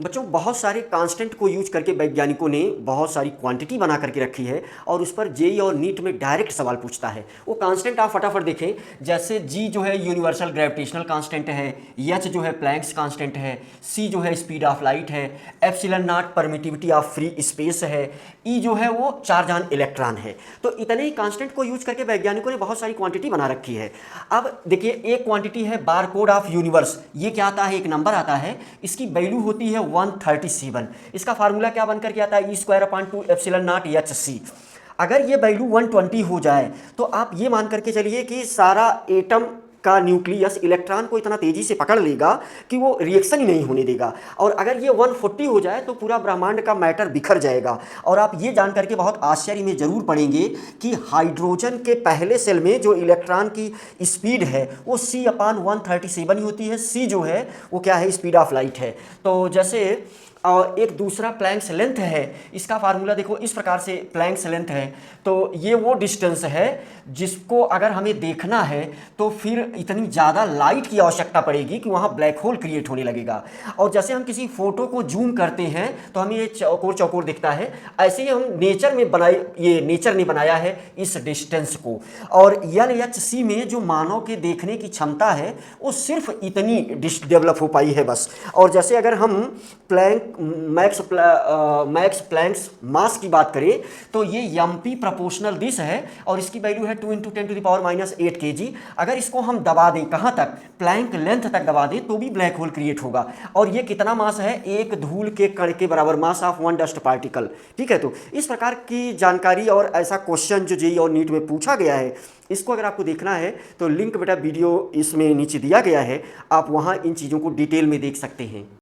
बच्चों बहुत सारे कांस्टेंट को यूज करके वैज्ञानिकों ने बहुत सारी क्वांटिटी बना करके रखी है और उस पर जेई और नीट में डायरेक्ट सवाल पूछता है। वो कांस्टेंट आप फटाफट देखें, जैसे जी जो है यूनिवर्सल ग्रेविटेशनल कांस्टेंट है, एच जो है प्लैंक्स कांस्टेंट है, सी जो है स्पीड ऑफ लाइट है, epsilon not permittivity of free space है, ई जो है वो चार्ज इलेक्ट्रॉन है। तो इतने ही कांस्टेंट को यूज करके वैज्ञानिकों ने बहुत सारी क्वांटिटी बना रखी है। अब देखिए एक क्वांटिटी है बारकोड ऑफ यूनिवर्स, ये क्या आता है, एक नंबर आता है, इसकी वैल्यू होती है 137। इसका फार्मूला क्या बनकर के आता है, E² epsilon not H C. अगर ये वैल्यू 120 हो जाए तो आप ये मान करके चलिए कि सारा एटम का न्यूक्लियस इलेक्ट्रॉन को इतना तेजी से पकड़ लेगा कि वो रिएक्शन ही नहीं होने देगा। और अगर ये 140 हो जाए तो पूरा ब्रह्मांड का मैटर बिखर जाएगा। और आप ये जान करके बहुत आश्चर्य में जरूर पड़ेंगे कि हाइड्रोजन के पहले सेल में जो इलेक्ट्रॉन की स्पीड है वो C/137 ही होती है। C जो है वो क्या है, स्पीड ऑफ लाइट है। तो जैसे और एक दूसरा प्लैंक्स लेंथ है, इसका फार्मूला देखो इस प्रकार से, प्लैंक्स लेंथ है तो ये वो डिस्टेंस है जिसको अगर हमें देखना है तो फिर इतनी ज़्यादा लाइट की आवश्यकता पड़ेगी कि वहाँ ब्लैक होल क्रिएट होने लगेगा। और जैसे हम किसी फोटो को जूम करते हैं तो हमें ये चौकोर चौकोर दिखता है, ऐसे ही हम नेचर में बनाए, ये नेचर ने बनाया है इस डिस्टेंस को। और LHC में जो मानव के देखने की क्षमता है वो सिर्फ इतनी डेवलप हो पाई है बस। और जैसे अगर हम मैक्स प्लैंक्स मास की बात करें तो ये MP प्रोपोर्शनल दिस है और इसकी वैल्यू है 2 × 10⁻⁻8 kg। अगर इसको हम दबा दें कहाँ तक, प्लैंक लेंथ तक दबा दें तो भी ब्लैक होल क्रिएट होगा। और ये कितना मास है, एक धूल के कण के बराबर, mass of one dust particle. ठीक है, तो इस प्रकार की जानकारी और ऐसा क्वेश्चन जो जेईई और नीट में पूछा गया है, इसको अगर आपको देखना है तो लिंक बेटा वीडियो इसमें नीचे दिया गया है, आप वहाँ इन चीज़ों को डिटेल में देख सकते हैं।